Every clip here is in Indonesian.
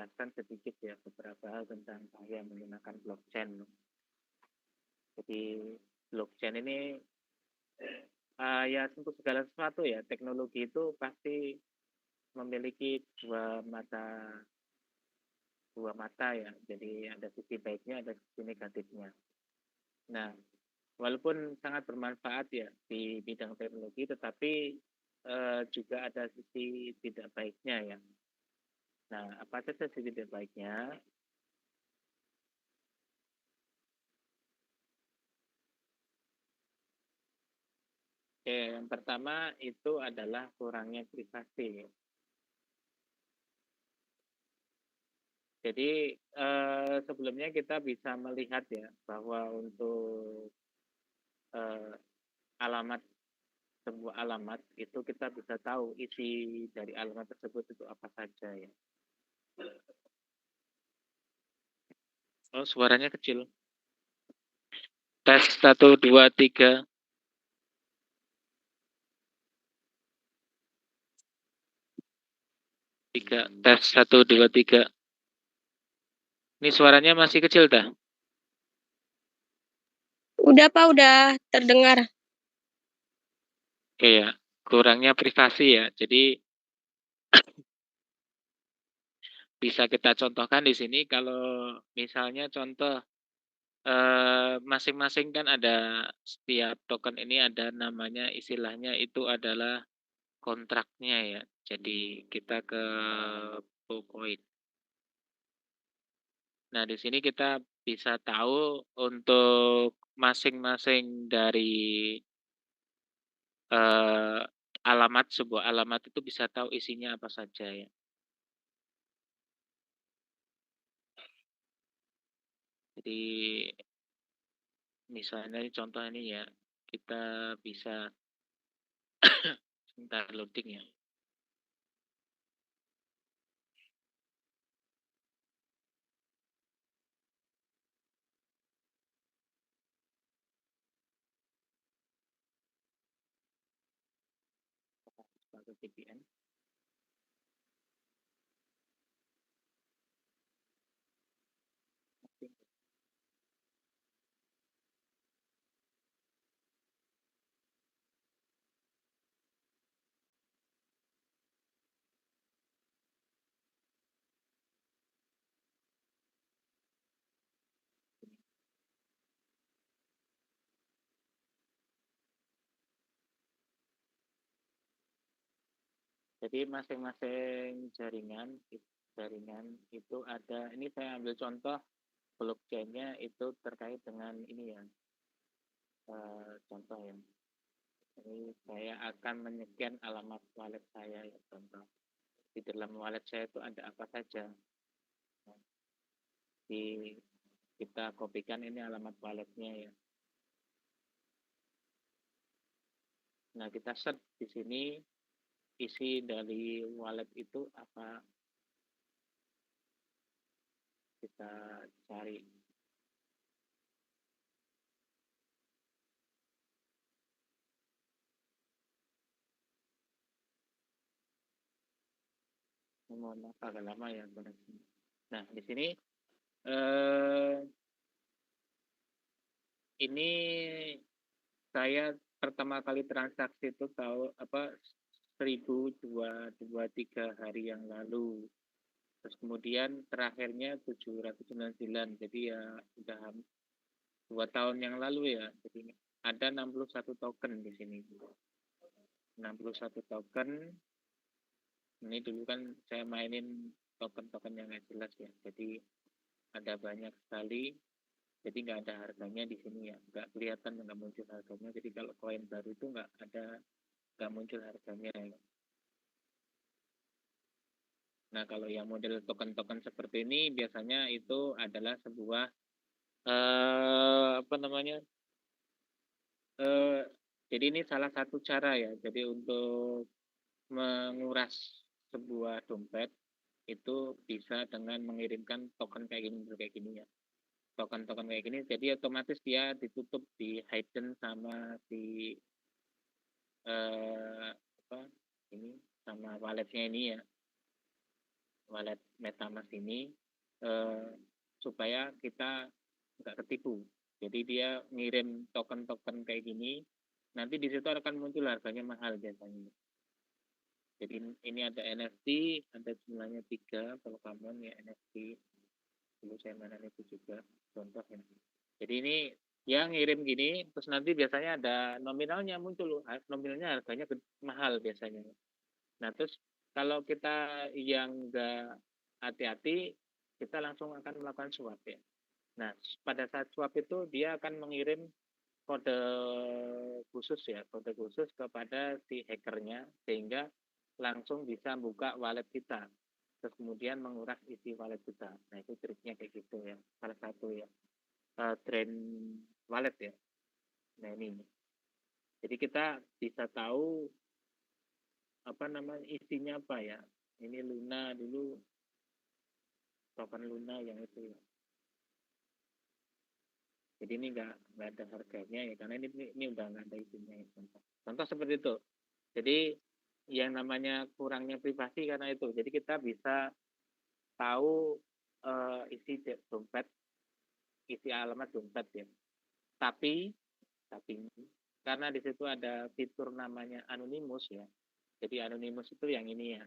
menjelaskan sedikit ya beberapa hal tentang saya menggunakan blockchain. Jadi blockchain ini ya untuk segala sesuatu ya, teknologi itu pasti memiliki dua mata ya. Jadi ada sisi baiknya, ada sisi negatifnya. Nah, walaupun sangat bermanfaat ya di bidang teknologi, tetapi juga ada sisi tidak baiknya ya. Nah, apa saja sisi tidak baiknya? Yang pertama itu adalah kurangnya privasi. Jadi sebelumnya kita bisa melihat ya bahwa untuk alamat sebuah alamat itu kita bisa tahu isi dari alamat tersebut itu apa saja ya. Oh, suaranya kecil. Tes 1 2 3. Tes 1 2 3. Ini suaranya masih kecil dah? Udah Pak, udah terdengar. Oke ya, kurangnya privasi ya. Jadi bisa kita contohkan di sini kalau misalnya contoh masing-masing kan ada setiap token ini ada namanya istilahnya itu adalah kontraknya ya. Jadi kita ke Pocoin. Nah, di sini kita bisa tahu untuk masing-masing dari sebuah alamat itu bisa tahu isinya apa saja ya. Jadi misalnya contoh ini ya, kita bisa sebentar loading ya. Pakai VPN. Jadi masing-masing jaringan itu ada, ini saya ambil contoh blockchain-nya itu terkait dengan ini ya, contoh ya. Ini saya akan menyekian alamat wallet saya ya contoh. Di dalam wallet saya itu ada apa saja. Kita kopikan ini alamat walletnya ya. Nah, kita search di sini isi dari wallet itu apa, kita cari. Mohon maaf agak lama ya. Nah, di sini ini saya pertama kali transaksi itu tahu apa 1223 hari yang lalu. Terus kemudian terakhirnya 799. Jadi ya sudah 2 tahun yang lalu ya. Jadi ada 61 token di sini. 61 token. Ini dulu kan saya mainin token-token yang nggak jelas ya. Jadi ada banyak sekali. Jadi nggak ada harganya di sini ya. Nggak kelihatan, nggak muncul harganya. Jadi kalau koin baru itu nggak muncul harganya ya. Nah, kalau yang model token-token seperti ini biasanya itu adalah sebuah apa namanya? Jadi ini salah satu cara ya. Jadi untuk menguras sebuah dompet itu bisa dengan mengirimkan token kayak gini ya. Token-token kayak gini, jadi otomatis dia ditutup di hidden sama di apa ini sama walletnya ini ya. wallet MetaMask ini supaya kita nggak ketipu. Jadi dia ngirim token-token kayak gini, nanti di situ akan muncul harganya mahal biasanya. Jadi ini ada NFT, ada jumlahnya 3 kalau kamu ya NFT. Dulu saya mana itu juga contohnya. Jadi ini yang ngirim gini, terus nanti biasanya ada nominalnya muncul, nominalnya harganya mahal biasanya. Nah terus kalau kita yang nggak hati-hati, kita langsung akan melakukan swap ya. Nah pada saat swap itu dia akan mengirim kode khusus ya, kode khusus kepada si hackernya sehingga langsung bisa buka wallet kita. Terus kemudian menguras isi wallet kita. Nah itu triknya kayak gitu ya, salah satu ya. Trend wallet ya. Nah ini. Jadi kita bisa tahu apa namanya isinya apa ya. Ini Luna dulu, token Luna yang itu ya. Jadi ini nggak ada harganya ya, karena ini udah nggak ada isinya ya. Contoh seperti itu. Jadi yang namanya kurangnya privasi karena itu. Jadi kita bisa tahu isi dompet, isi alamat dompet ya. Tapi karena di situ ada fitur namanya anonymous ya. Jadi anonymous itu yang ini ya.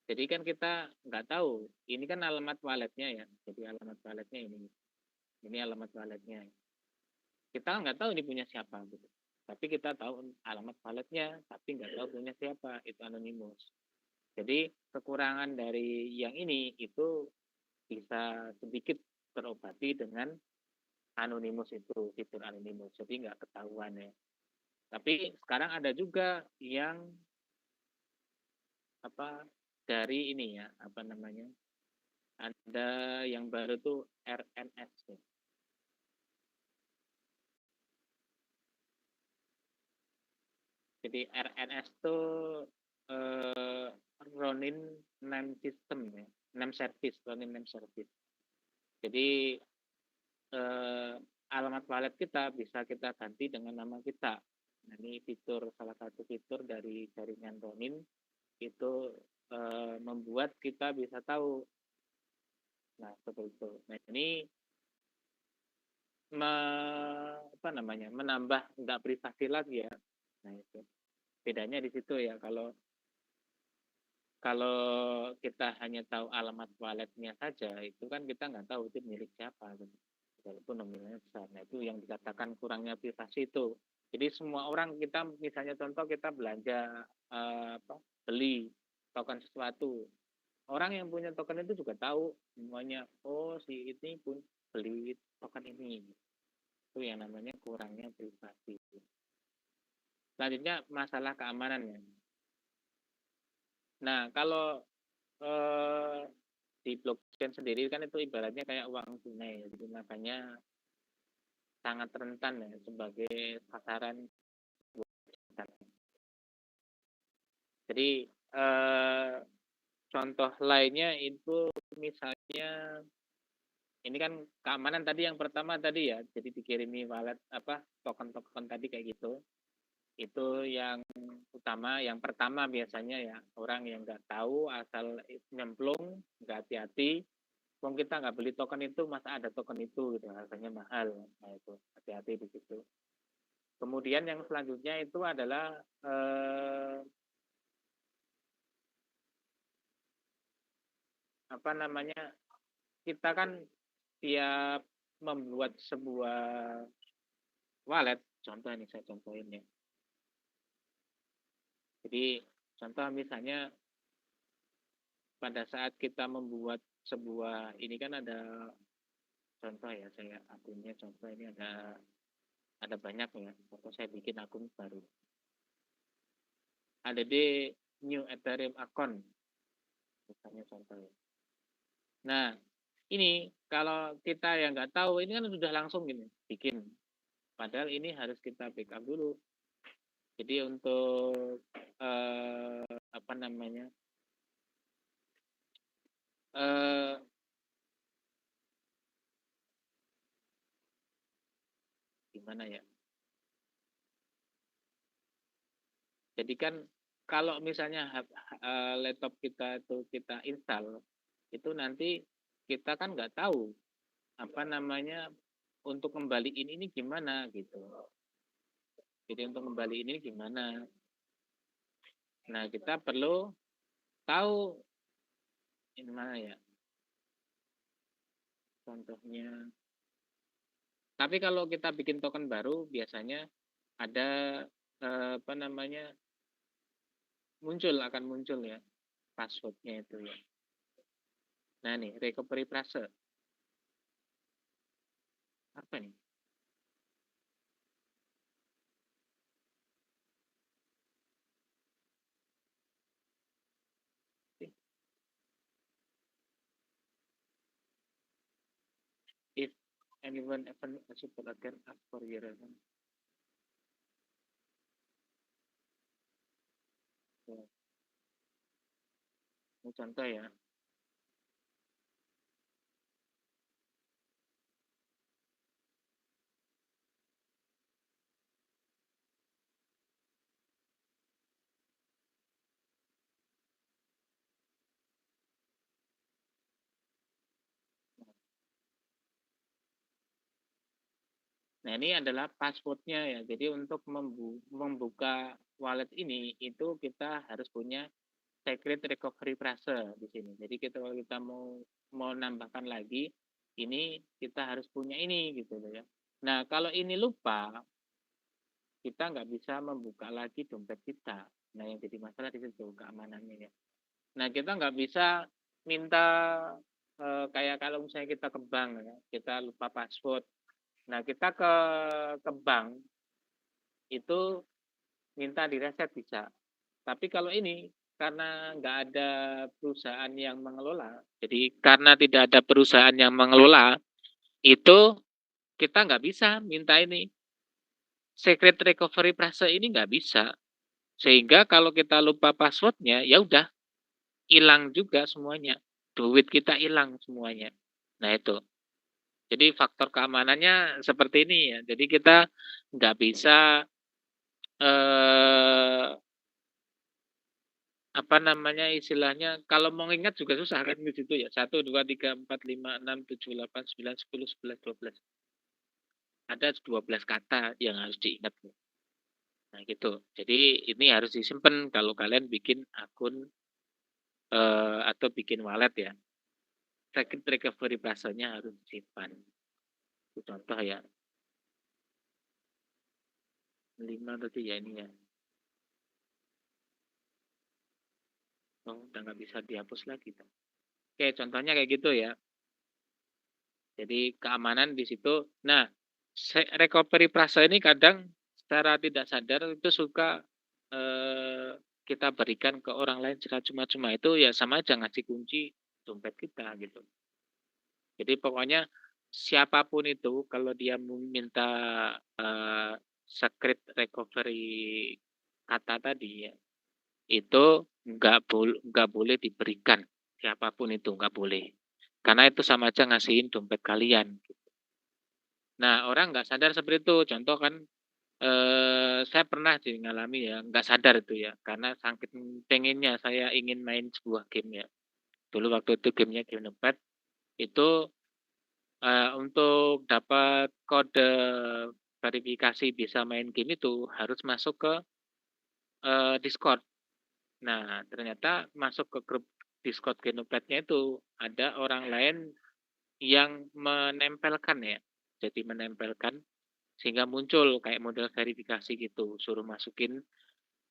Jadi kan kita nggak tahu, ini kan alamat walletnya ya. Jadi alamat walletnya ini. Ini alamat walletnya. Kita nggak tahu ini punya siapa gitu. Tapi kita tahu alamat walletnya, tapi nggak tahu punya siapa. Itu anonymous. Jadi kekurangan dari yang ini itu bisa sedikit terobati dengan anonymous itu, fitur anonymous. Jadi nggak ketahuan ya. Tapi sekarang ada juga yang apa dari ini ya, apa namanya? Ada yang baru tuh RNS ya. Jadi RNS tuh Ronin Name System ya, name service, Ronin name service. Jadi alamat wallet kita bisa kita ganti dengan nama kita. Nah, ini fitur salah satu fitur dari jaringan Ronin itu membuat kita bisa tahu. Nah, seperti itu. Nah, ini apa namanya? Menambah nggak privasi lagi ya. Nah, itu. Bedanya di situ ya. Kalau kita hanya tahu alamat walletnya saja, itu kan kita nggak tahu itu milik siapa gitu. Walaupun nominalnya besar. Nah, itu yang dikatakan kurangnya privasi itu. Jadi semua orang kita misalnya contoh kita belanja beli token sesuatu. Orang yang punya token itu juga tahu semuanya. Oh, si ini pun beli token ini. Itu yang namanya kurangnya privasi. Selanjutnya masalah keamanannya. Nah, kalau di blockchain sendiri kan itu ibaratnya kayak uang tunai, jadi makanya sangat rentan ya sebagai sasaran. Jadi contoh lainnya itu misalnya ini kan keamanan tadi yang pertama tadi ya, jadi dikirimi wallet apa token-token tadi kayak gitu. Itu yang utama, yang pertama biasanya ya orang yang nggak tahu asal nyemplung, nggak hati-hati. Wong kita nggak beli token itu, masa ada token itu gitu, harganya mahal. Nah itu hati-hati di situ. Kemudian yang selanjutnya itu adalah apa namanya? Kita kan tiap membuat sebuah wallet, contoh ini saya contohin ya. Jadi contoh misalnya pada saat kita membuat sebuah ini kan ada contoh ya, saya akunnya contoh ini ada banyak ya. Contoh saya bikin akun baru. Ada di new Ethereum account misalnya contoh ya. Nah ini kalau kita yang nggak tahu ini kan sudah langsung gini bikin. Padahal ini harus kita backup dulu. Jadi untuk apa namanya gimana ya? Jadi kan kalau misalnya laptop kita itu kita install, itu nanti kita kan nggak tahu apa namanya untuk kembaliin ini gimana gitu. Jadi untuk kembaliin ini gimana? Nah, kita perlu tahu ini mana ya contohnya. Tapi kalau kita bikin token baru biasanya ada apa namanya akan muncul ya passwordnya itu ya. Nah nih recovery phrase apa nih? If anyone ever support again ask for your reason. Ini contoh ya. Nah ini adalah passwordnya ya. Jadi untuk membuka wallet ini itu kita harus punya secret recovery phrase di sini. Jadi kita kalau kita mau nambahkan lagi ini kita harus punya ini gitu ya. Nah kalau ini lupa kita nggak bisa membuka lagi dompet kita. Nah yang jadi masalah di situ keamanannya ya. Nah kita nggak bisa minta kayak kalau misalnya kita ke bank ya, kita lupa password. Nah kita ke bank itu minta direset bisa. Tapi kalau ini karena nggak ada perusahaan yang mengelola, jadi karena tidak ada perusahaan yang mengelola, itu kita nggak bisa minta ini. Secret recovery phrase ini nggak bisa. Sehingga kalau kita lupa passwordnya, ya udah hilang juga semuanya. Duit kita hilang semuanya. Nah itu. Jadi faktor keamanannya seperti ini ya. Jadi kita nggak bisa apa namanya istilahnya kalau mau ingat juga susah kan di situ ya 1 2 3 4 5 6 7 8 9 10 11 12 ada 12 kata yang harus diingat. Nah gitu jadi ini harus disimpan kalau kalian bikin akun atau bikin wallet ya secret recovery phrase-nya harus disimpan. Itu contoh ya 5 tadi ya ini ya. Oh udah nggak bisa dihapus lagi. Oke contohnya kayak gitu ya. Jadi keamanan di situ. Nah, recovery phrase ini kadang secara tidak sadar itu suka kita berikan ke orang lain secara cuma-cuma itu ya sama aja ngasih kunci dompet kita gitu. Jadi pokoknya siapapun itu kalau dia meminta secret recovery kata tadi ya, itu nggak boleh diberikan siapapun itu nggak boleh. Karena itu sama aja ngasihin dompet kalian. Nah, orang nggak sadar seperti itu. Contoh kan, saya pernah sih ngalami ya, nggak sadar itu ya, karena saking pengennya saya ingin main sebuah game ya. Dulu waktu itu gamenya game Nopet, itu untuk dapat kode verifikasi bisa main game itu harus masuk ke Discord. Nah, ternyata masuk ke grup Discord Genopetnya itu ada orang lain yang menempelkan ya. Jadi menempelkan sehingga muncul kayak model verifikasi gitu, suruh masukin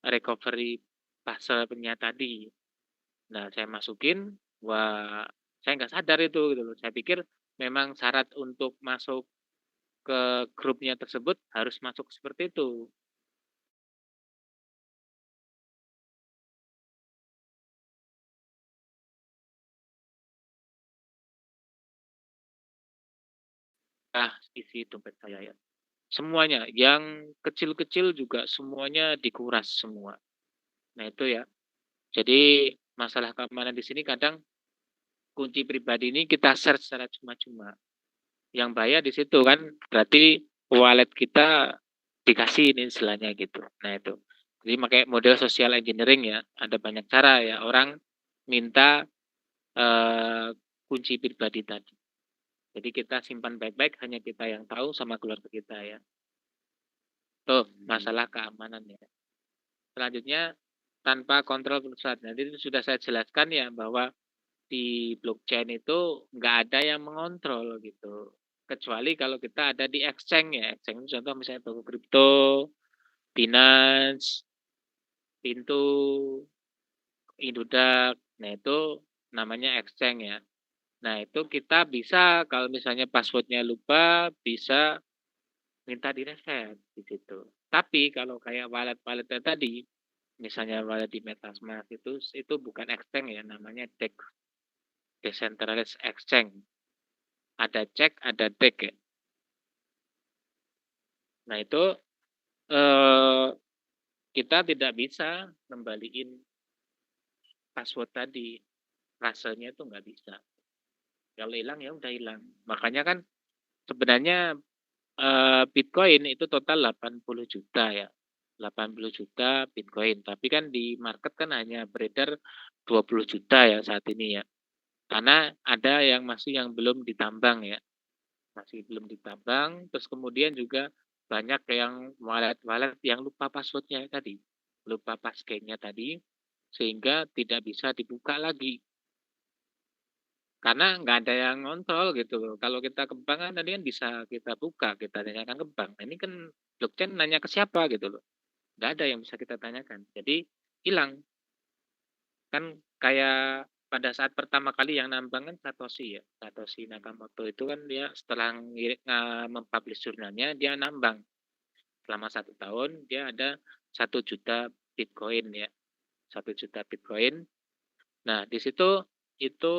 recovery password-nya tadi. Nah, saya masukin, wah, saya nggak sadar itu gitu loh. Saya pikir memang syarat untuk masuk ke grupnya tersebut harus masuk seperti itu. Ah, isi dompet saya ya. Semuanya, yang kecil-kecil juga semuanya dikuras semua. Nah, itu ya. Jadi masalah keamanan di sini kadang kunci pribadi ini kita search secara cuma-cuma. Yang bahaya di situ kan berarti wallet kita dikasih ini istilahnya gitu. Nah itu. Jadi pakai model social engineering ya. Ada banyak cara ya. Orang minta kunci pribadi tadi. Jadi kita simpan baik-baik, hanya kita yang tahu sama keluarga kita ya. Tuh, masalah keamanan ya. Selanjutnya, tanpa kontrol perusahaan. Nanti itu sudah saya jelaskan ya, bahwa di blockchain itu nggak ada yang mengontrol gitu. Kecuali kalau kita ada di exchange ya. Exchange itu contoh misalnya toko kripto, Binance, Pintu, Indodax. Nah, itu namanya exchange ya. Nah, itu kita bisa kalau misalnya passwordnya lupa, bisa minta di-reset di situ. Tapi kalau kayak wallet-walletnya tadi, misalnya wallet di MetaMask itu bukan exchange ya, namanya DEX, Decentralized Exchange. Ada cek, ada DEX ya. Nah, itu kita tidak bisa kembaliin password tadi. Rasanya itu nggak bisa. Kalau hilang ya udah hilang. Makanya kan sebenarnya Bitcoin itu total 80 juta ya. 80 juta Bitcoin. Tapi kan di market kan hanya beredar 20 juta ya saat ini ya. Karena ada yang masih yang belum ditambang ya. Masih belum ditambang. Terus kemudian juga banyak yang wallet-wallet yang lupa passwordnya tadi. Lupa passwordnya tadi. Sehingga tidak bisa dibuka lagi. Karena nggak ada yang ngontrol gitu loh. Kalau kita ke bank kan tadi kan bisa kita buka, kita tanyakan ke bank. Nah, ini kan blockchain nanya ke siapa gitu loh. Nggak ada yang bisa kita tanyakan. Jadi hilang. Kan kayak pada saat pertama kali yang nambang kan Satoshi ya. Satoshi Nakamoto itu kan dia setelah mempublish jurnalnya, dia nambang. Selama 1 tahun dia ada 1 juta Bitcoin ya. 1 juta Bitcoin. Nah, di situ itu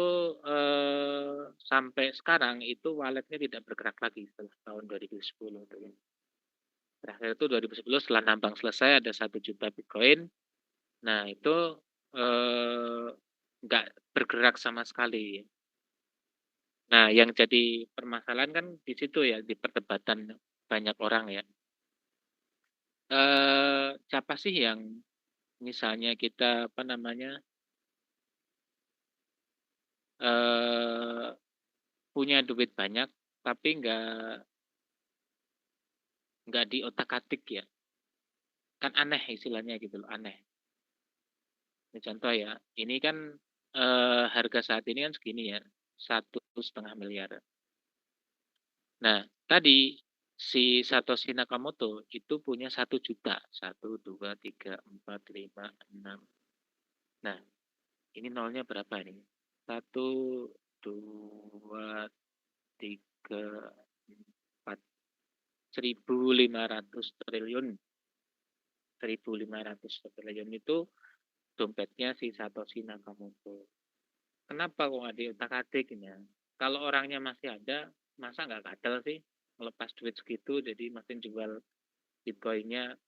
sampai sekarang itu walletnya tidak bergerak lagi setelah tahun 2010 itu ya. Terakhir itu 2010 setelah nambang selesai ada 1 juta Bitcoin. Nah, itu eh, nggak bergerak sama sekali. Nah, yang jadi permasalahan kan di situ ya, di perdebatan banyak orang ya. Siapa sih yang misalnya kita apa namanya eh, punya duit banyak tapi nggak diotak-atik ya, kan aneh istilahnya gitu loh, aneh. Ini contoh ya, ini kan harga saat ini kan segini ya, 1,5 miliar. Nah, tadi si Satoshi Nakamoto itu punya 1 juta, 1, 2, 3, 4, 5, 6. Nah, ini nolnya berapa nih? 1, 2, 3, 4, 1.500 triliun. 1.500 triliun itu dompetnya si Satoshi Nakamoto. Kenapa kok nggak diotak-atik ini ya? Kalau orangnya masih ada, masa nggak kadal sih melepas duit segitu, jadi makin jual bitcoinnya.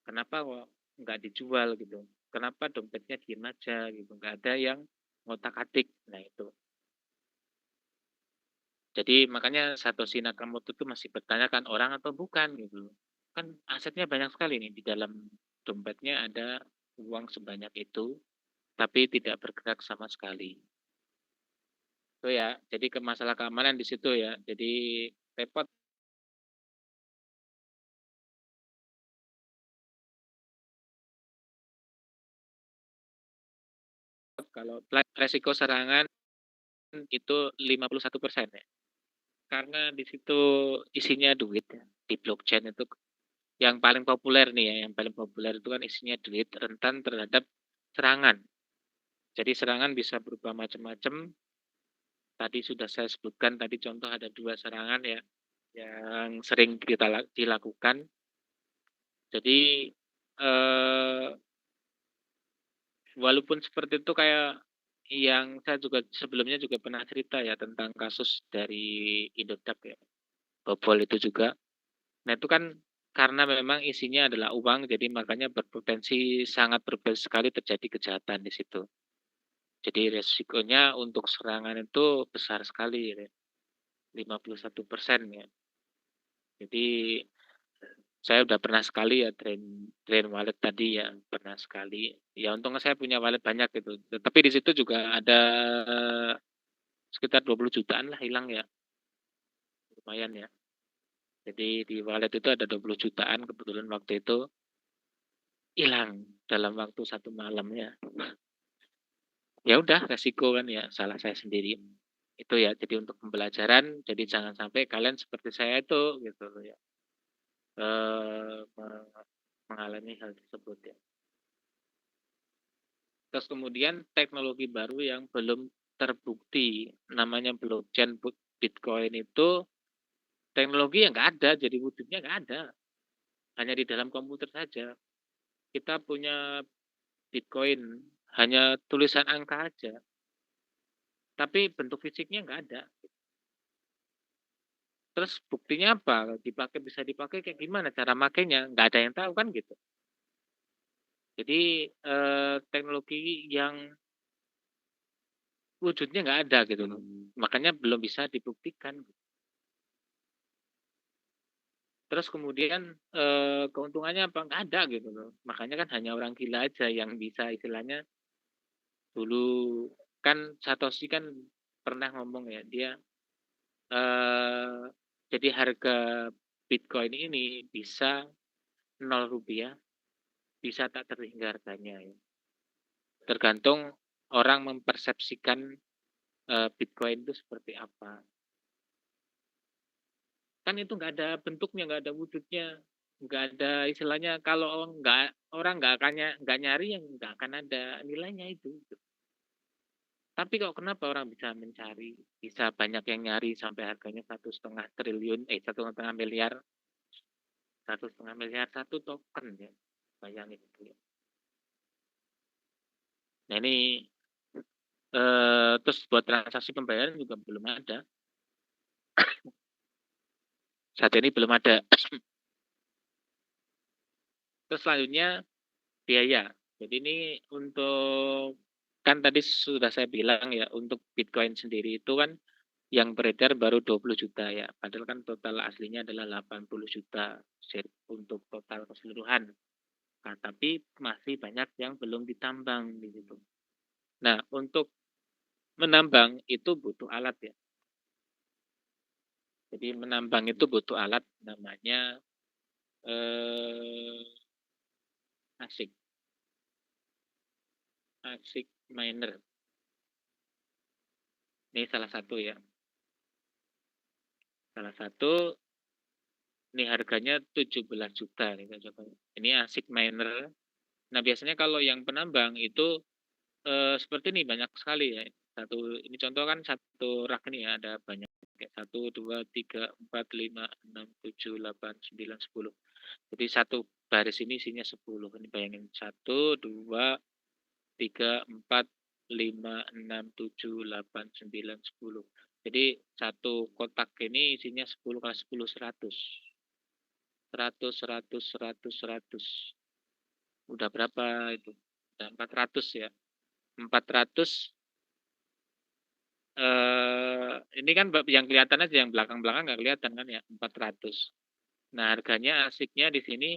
Kenapa kok nggak dijual gitu? Kenapa dompetnya diem aja gitu? Nggak ada yang ngotak-atik. Nah itu. Jadi makanya Satoshi Nakamoto itu masih bertanya kan orang atau bukan gitu. Kan asetnya banyak sekali nih di dalam dompetnya, ada uang sebanyak itu, tapi tidak bergerak sama sekali. Itu ya, jadi ke masalah keamanan di situ ya. Jadi repot kalau resiko serangan itu 51% ya. Karena di situ isinya duit ya. Di blockchain itu yang paling populer nih ya, yang paling populer itu kan isinya duit, rentan terhadap serangan. Jadi serangan bisa berubah macam-macam. Tadi sudah saya sebutkan, tadi contoh ada 2 serangan ya yang sering kita dilakukan. Jadi eh, walaupun seperti itu, kayak yang saya juga sebelumnya juga pernah cerita ya tentang kasus dari Indodax ya, bobol itu juga. Nah itu kan karena memang isinya adalah uang, jadi makanya berpotensi sangat berpotensi sekali terjadi kejahatan di situ. Jadi resikonya untuk serangan itu besar sekali ya, 51% ya. Jadi Saya udah pernah sekali ya drain wallet tadi ya, pernah sekali. Ya untungnya saya punya wallet banyak gitu. Tapi di situ juga ada sekitar 20 jutaan lah hilang ya. Lumayan ya. Jadi di wallet itu ada 20 jutaan kebetulan waktu itu hilang dalam waktu 1 malam ya. Ya udah resiko kan ya, salah saya sendiri. Itu ya, jadi untuk pembelajaran, jadi jangan sampai kalian seperti saya itu gitu loh ya. Mengalami hal tersebut ya. Terus kemudian teknologi baru yang belum terbukti, namanya blockchain Bitcoin itu teknologi yang nggak ada, jadi wujudnya nggak ada, hanya di dalam komputer saja. Kita punya Bitcoin, hanya tulisan angka aja, tapi bentuk fisiknya nggak ada. Terus buktinya apa? Bisa dipakai kayak gimana cara makainya? Nggak ada yang tahu kan gitu. Jadi teknologi yang wujudnya nggak ada gitu loh. Makanya belum bisa dibuktikan. Terus kemudian keuntungannya apa? Nggak ada gitu loh. Makanya kan hanya orang gila aja yang bisa istilahnya dulu kan Satoshi kan pernah ngomong ya dia eh, jadi harga Bitcoin ini bisa 0 rupiah, bisa tak terhingga harganya ya. Tergantung orang mempersepsikan Bitcoin itu seperti apa. Kan itu nggak ada bentuknya, nggak ada wujudnya, nggak ada istilahnya kalau nggak orang nggak nyari yang nggak akan ada nilainya itu. Tapi kok kenapa orang bisa mencari, bisa banyak yang nyari sampai harganya 1,5 triliun, 1,5 miliar, 1,5 miliar satu token ya, bayangin itu ya. Nah ini terus buat transaksi pembayaran juga belum ada, saat ini belum ada. Terus selanjutnya biaya. Jadi ini untuk kan tadi sudah saya bilang ya untuk Bitcoin sendiri itu kan yang beredar baru 20 juta ya. Padahal kan total aslinya adalah 80 juta untuk total keseluruhan. Nah, tapi masih banyak yang belum ditambang di situ. Nah, untuk menambang itu butuh alat ya. Jadi menambang itu butuh alat namanya eh, ASIC, ASIC miner. Ini salah satu ya. Salah satu ini harganya 17 juta nih coba. Ini ASIC miner. Nah, biasanya kalau yang penambang itu seperti ini banyak sekali ya. Ini contoh kan satu rak ini ya ada banyak kayak 1, 2, 3, 4, 5, 6, 7, 8, 9, 10. Jadi satu baris ini isinya 10. Ini bayangin 1, 2, 3, 4, 5, 6, 7, 8, 9, 10. Jadi satu kotak ini isinya 10 kali 10 100. 100, 100, 100, 100. Udah berapa itu? Udah 400 ya. 400 ini kan yang kelihatan aja yang belakang-belakang nggak kelihatan kan ya 400. Nah, harganya asiknya di sini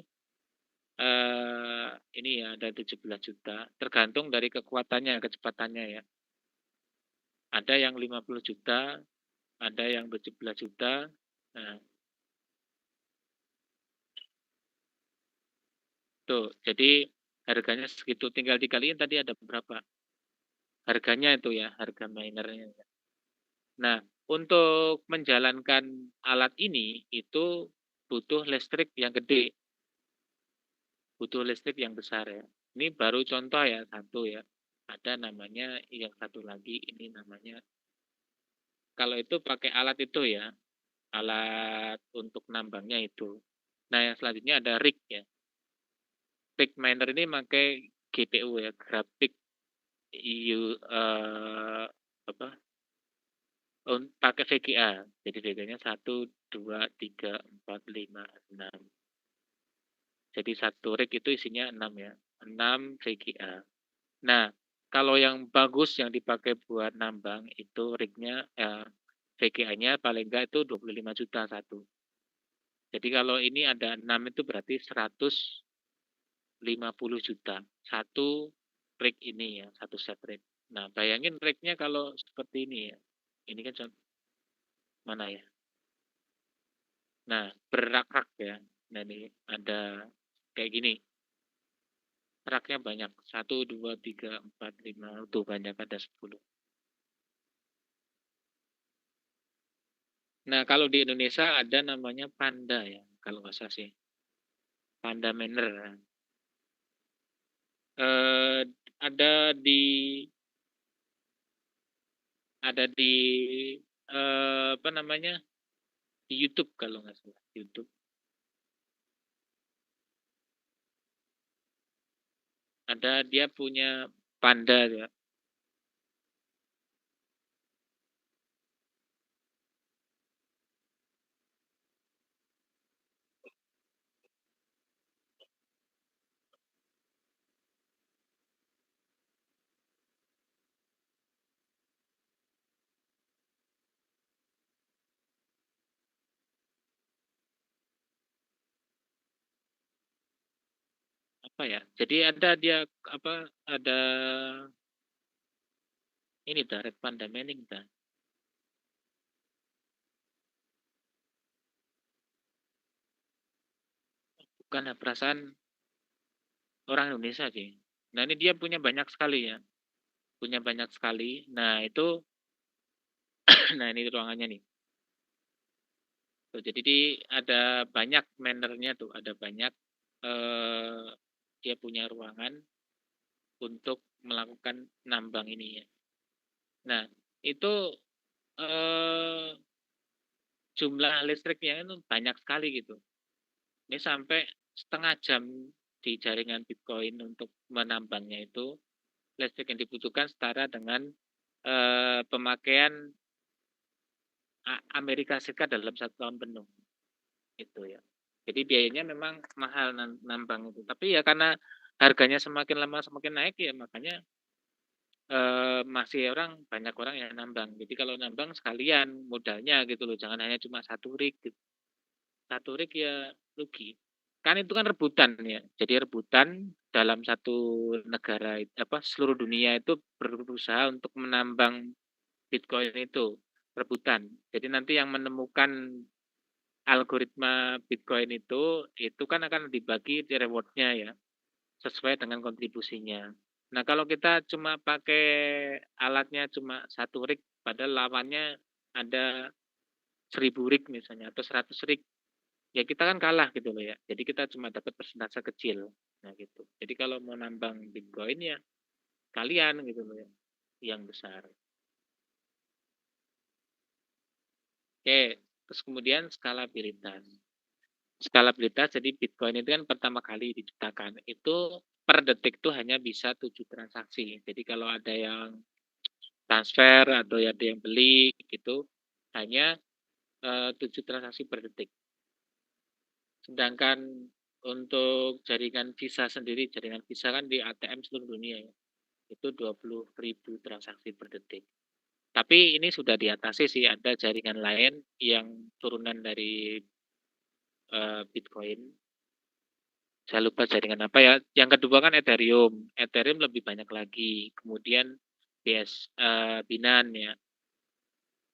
ini ya ada 17 juta, tergantung dari kekuatannya, kecepatannya ya. Ada yang 50 juta, ada yang 17 juta. Nah, tuh. Jadi harganya segitu, tinggal dikaliin tadi ada berapa? Harganya itu ya, harga minernya. Nah, untuk menjalankan alat ini itu butuh listrik yang gede, butuh listrik yang besar ya. Ini baru contoh ya, satu ya. Ada namanya yang satu lagi ini namanya kalau itu pakai alat itu ya, alat untuk nambangnya itu. Nah, yang selanjutnya ada rig ya. Rig miner ini pakai GPU ya, grafik apa? Pakai VGA. Jadi VGA-nya 1, 2, 3, 4, 5, 6. Jadi satu rig itu isinya 6 ya. 6 VGA. Nah, kalau yang bagus yang dipakai buat nambang itu rignya VGA-nya paling enggak itu 25 juta satu. Jadi kalau ini ada 6 itu berarti 150 juta. Satu rig ini ya, satu set rig. Nah, bayangin rignya kalau seperti ini ya. Ini kan mana ya? Nah, berak-rak ya. Nah, ini ada kayak gini. Raknya banyak. 1, 2, 3, 4, 5. Tuh banyak, ada 10. Nah, kalau di Indonesia ada namanya Panda ya. Kalau nggak salah sih. Panda Manor. Eh, ada di ada di apa namanya, di YouTube kalau nggak salah, YouTube ada, dia punya panda ya. Apa ya, jadi ada dia apa, ada ini red panda manning dah. Bukan ya, perasaan orang Indonesia sih. Nah ini dia punya banyak sekali ya, punya banyak sekali. Nah itu nah ini ruangannya nih. Tuh, jadi ada banyak manernya tuh, ada banyak, dia punya ruangan untuk melakukan nambang ini ya. Nah, itu eh, jumlah listriknya itu banyak sekali gitu. Ini sampai setengah jam di jaringan Bitcoin untuk menambangnya itu, listrik yang dibutuhkan setara dengan pemakaian Amerika Serikat dalam 1 tahun penuh. Itu ya. Jadi biayanya memang mahal nambang itu. Tapi ya karena harganya semakin lama semakin naik ya, makanya masih banyak orang yang nambang. Jadi kalau nambang sekalian modalnya gitu loh, jangan hanya cuma satu rig gitu. Satu rig ya rugi. Kan itu kan rebutan ya. Jadi rebutan dalam satu negara, apa, seluruh dunia itu berusaha untuk menambang Bitcoin itu, rebutan. Jadi nanti yang menemukan algoritma Bitcoin itu kan akan dibagi di rewardnya ya, sesuai dengan kontribusinya. Nah, kalau kita cuma pakai alatnya cuma satu rig, padahal lawannya ada 1.000 rig misalnya, atau 100 rig, ya kita kan kalah gitu loh ya. Jadi kita cuma dapat persentase kecil. Nah gitu. Jadi kalau mau nambang Bitcoin ya kalian gitu loh ya, yang besar. Oke, terus kemudian skalabilitas. Skalabilitas, jadi Bitcoin itu kan pertama kali diciptakan. Itu per detik tuh hanya bisa 7 transaksi. Jadi kalau ada yang transfer atau ada yang beli gitu, hanya 7 transaksi per detik. Sedangkan untuk jaringan Visa sendiri, jaringan Visa kan di ATM seluruh dunia ya, itu 20.000 transaksi per detik. Tapi ini sudah diatasi sih, ada jaringan lain yang turunan dari Bitcoin. Saya lupa jaringan apa ya. Yang kedua kan Ethereum. Ethereum lebih banyak lagi. Kemudian Binance ya,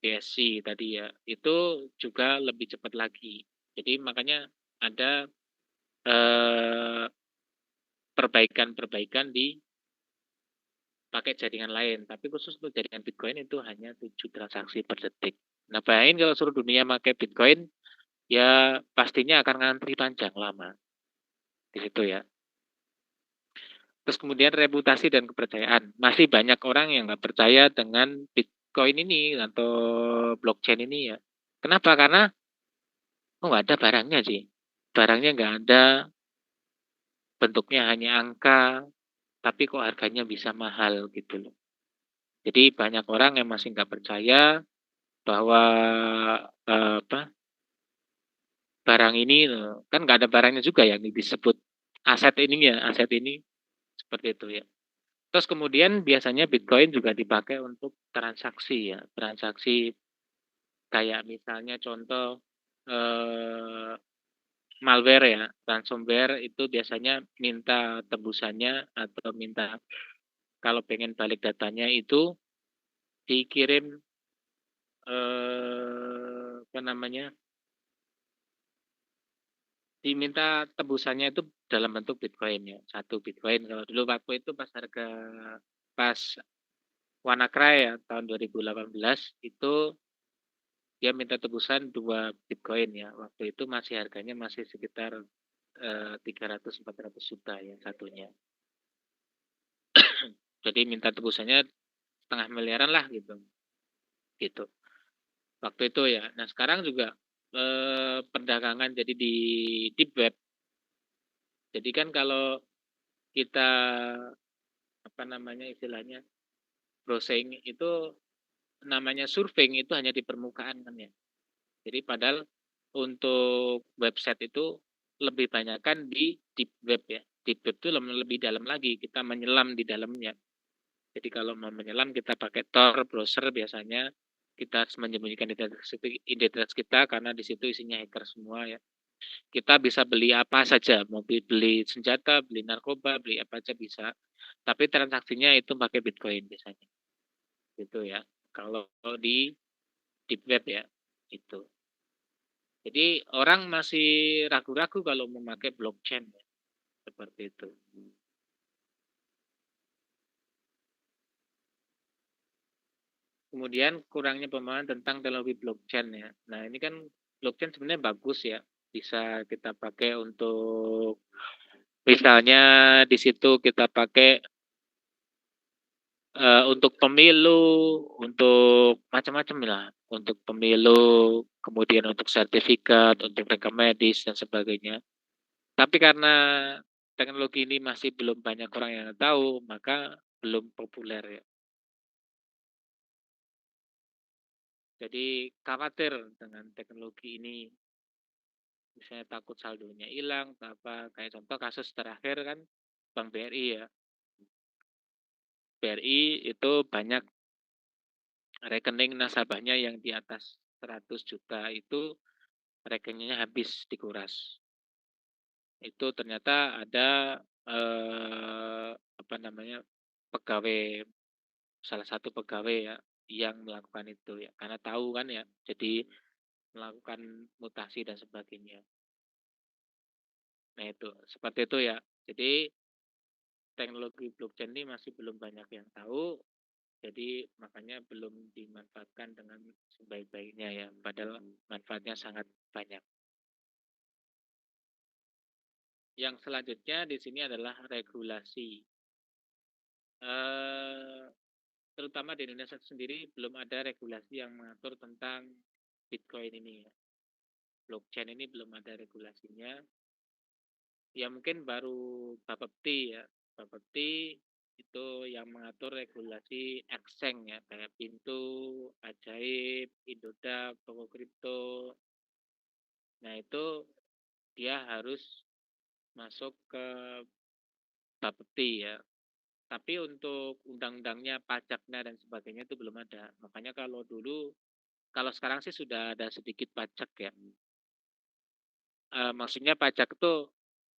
BSC tadi ya. Itu juga lebih cepat lagi. Jadi makanya ada eh, perbaikan-perbaikan di pakai jaringan lain. Tapi khusus untuk jaringan Bitcoin itu hanya 7 transaksi per detik. Nah, bayangin kalau seluruh dunia pakai Bitcoin, ya pastinya akan ngantri panjang lama. Di situ ya. Terus kemudian reputasi dan kepercayaan. Masih banyak orang yang nggak percaya dengan Bitcoin ini atau blockchain ini ya. Kenapa? Karena nggak ada barangnya sih. Barangnya nggak ada, bentuknya hanya angka, tapi kok harganya bisa mahal gitu loh. Jadi banyak orang yang masih nggak percaya bahwa apa, barang ini kan nggak ada barangnya juga yang disebut aset ini ya, aset ini seperti itu ya. Terus kemudian biasanya Bitcoin juga dipakai untuk transaksi ya, transaksi kayak misalnya contoh, eh, malware ya, ransomware itu biasanya minta tebusannya atau minta kalau pengen balik datanya itu dikirim apa namanya? Diminta tebusannya itu dalam bentuk Bitcoin ya. 1 Bitcoin kalau dulu waktu itu pas WannaCry ya tahun 2018 itu dia minta tebusan 2 Bitcoin ya. Waktu itu masih harganya masih sekitar 300-400 juta ya satunya. Jadi minta tebusannya setengah miliaran lah gitu. Gitu. Waktu itu ya. Nah, sekarang juga perdagangan jadi di deep web. Jadi kan kalau kita apa namanya istilahnya browsing itu namanya surfing itu hanya di permukaan kan ya. Jadi padahal untuk website itu lebih banyak kan di deep web ya. Deep web itu lebih dalam lagi, kita menyelam di dalamnya. Jadi kalau mau menyelam kita pakai Tor browser biasanya kita harus menyembunyikan identitas kita karena di situ isinya hacker semua ya. Kita bisa beli apa saja, mau beli senjata, beli narkoba, beli apa aja bisa. Tapi transaksinya itu pakai Bitcoin biasanya. Gitu ya. Kalau di deep web ya, itu. Jadi orang masih ragu-ragu kalau memakai blockchain ya, seperti itu. Kemudian kurangnya pemahaman tentang teknologi blockchain ya. Nah ini kan blockchain sebenarnya bagus ya, bisa kita pakai untuk misalnya di situ kita pakai untuk pemilu, untuk macam-macam lah, untuk pemilu, kemudian untuk sertifikat, untuk rekam medis dan sebagainya. Tapi karena teknologi ini masih belum banyak orang yang tahu, maka belum populer ya. Jadi khawatir dengan teknologi ini, misalnya takut saldonya hilang, apa kayak contoh kasus terakhir kan Bank BRI ya. BRI itu banyak rekening nasabahnya yang di atas 100 juta itu rekeningnya habis dikuras. Itu ternyata ada apa namanya pegawai salah satu pegawai ya yang melakukan itu ya karena tahu kan ya jadi melakukan mutasi dan sebagainya. Nah itu seperti itu ya. Jadi teknologi blockchain ini masih belum banyak yang tahu. Jadi makanya belum dimanfaatkan dengan sebaik-baiknya ya. Padahal manfaatnya sangat banyak. Yang selanjutnya di sini adalah regulasi. Eh, Terutama di Indonesia sendiri belum ada regulasi yang mengatur tentang Bitcoin ini ya. Blockchain ini belum ada regulasinya. Ya mungkin baru Bapepti ya. Bapepti itu yang mengatur regulasi exchange ya kayak Pintu, Ajaib, Indodax, Toko Kripto. Nah itu dia harus masuk ke Bapepti ya. Tapi untuk undang-undangnya, pajaknya dan sebagainya itu belum ada. Makanya kalau dulu, kalau sekarang sih sudah ada sedikit pajak ya. Maksudnya pajak itu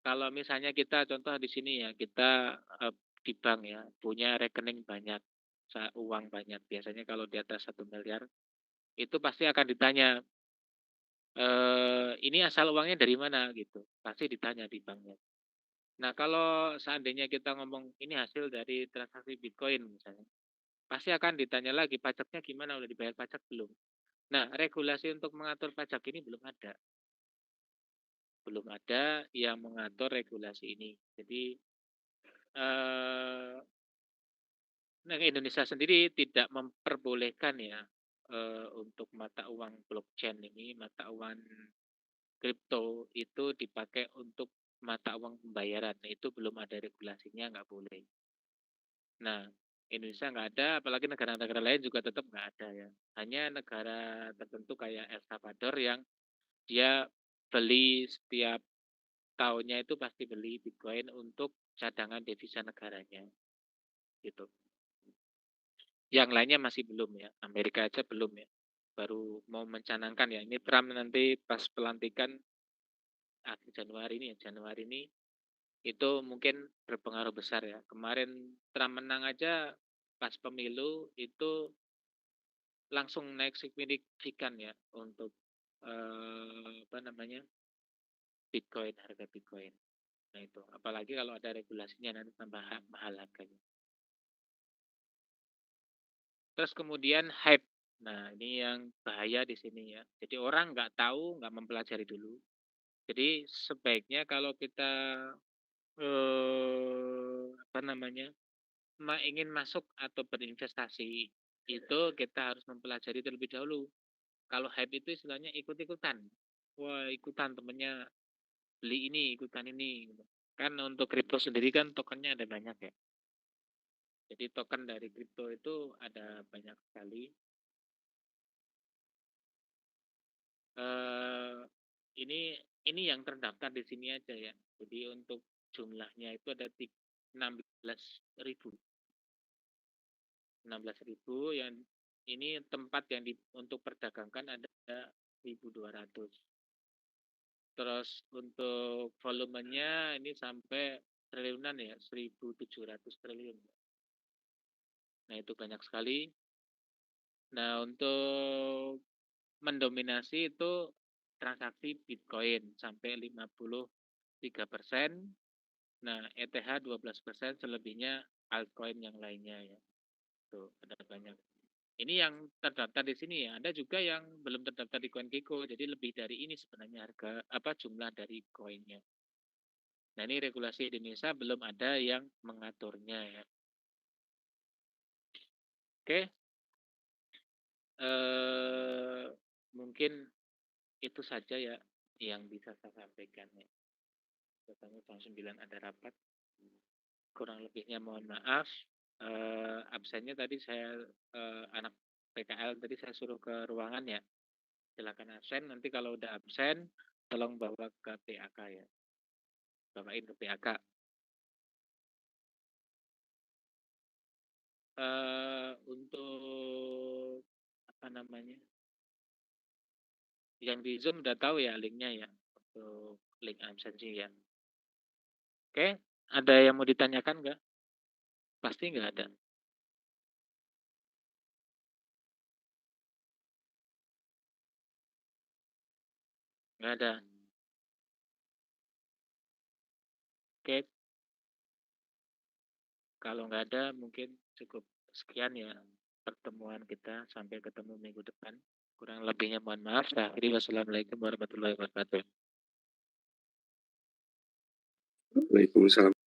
kalau misalnya kita contoh di sini ya, kita di bank ya, punya rekening banyak, uang banyak. Biasanya kalau di atas 1 miliar, itu pasti akan ditanya, ini asal uangnya dari mana gitu. Pasti ditanya di banknya. Nah kalau seandainya kita ngomong ini hasil dari transaksi Bitcoin misalnya, pasti akan ditanya lagi pajaknya gimana, udah dibayar pajak belum? Nah regulasi untuk mengatur pajak ini belum ada. Belum ada yang mengatur regulasi ini. Jadi nah, Indonesia sendiri tidak memperbolehkan ya untuk mata uang blockchain ini, mata uang kripto itu dipakai untuk mata uang pembayaran. Itu belum ada regulasinya, nggak boleh. Nah, Indonesia nggak ada, apalagi negara-negara lain juga tetap nggak ada ya. Hanya negara tertentu kayak El Salvador yang dia beli setiap tahunnya itu pasti beli Bitcoin untuk cadangan devisa negaranya gitu. Yang lainnya masih belum ya. Amerika aja belum ya. Baru mau mencanangkan ya. Ini Trump nanti pas pelantikan akhir Januari ini itu mungkin berpengaruh besar ya. Kemarin Trump menang aja pas pemilu itu langsung naik signifikan ya untuk harga Bitcoin. Nah itu, apalagi kalau ada regulasinya nanti tambah mahal harganya. Terus kemudian hype. Nah ini yang bahaya di sini ya. Jadi orang nggak tahu, nggak mempelajari dulu. Jadi sebaiknya kalau kita ingin masuk atau berinvestasi itu kita harus mempelajari terlebih dahulu. Kalau hype itu istilahnya ikut-ikutan. Wah ikutan temennya beli ini, ikutan ini. Kan untuk kripto sendiri kan tokennya ada banyak ya. Jadi token dari kripto itu ada banyak sekali. Ini yang terdaftar di sini aja ya. Jadi untuk jumlahnya itu ada 16.000. 16.000 yang ini tempat yang untuk perdagangkan ada 1.200. Terus untuk volumenya ini sampai triliunan ya, 1.700 triliun. Nah, itu banyak sekali. Nah, untuk mendominasi itu transaksi Bitcoin sampai 53%. Nah, ETH 12%, selebihnya altcoin yang lainnya ya. Tuh, ada banyak. Ini yang terdaftar di sini ya. Ada juga yang belum terdaftar di CoinGecko. Jadi lebih dari ini sebenarnya jumlah dari koinnya. Nah, ini regulasi Indonesia belum ada yang mengaturnya ya. Oke. Mungkin itu saja ya yang bisa saya sampaikan ya. Katanya jam 9 ada rapat. Kurang lebihnya mohon maaf. Absennya tadi saya anak PKL tadi saya suruh ke ruangan ya. Silakan absen. Nanti kalau udah absen, tolong bawa ke PAK ya. Bawain ke PAK. Untuk yang di Zoom udah tahu ya linknya ya, untuk link absensi ya. Oke, ada yang mau ditanyakan nggak? Pasti nggak ada. Nggak ada. Oke, kalau nggak ada mungkin cukup sekian ya pertemuan kita. Sampai ketemu minggu depan. Kurang lebihnya mohon maaf. Akhiri wassalamualaikum warahmatullahi wabarakatuh. Waalaikumsalam.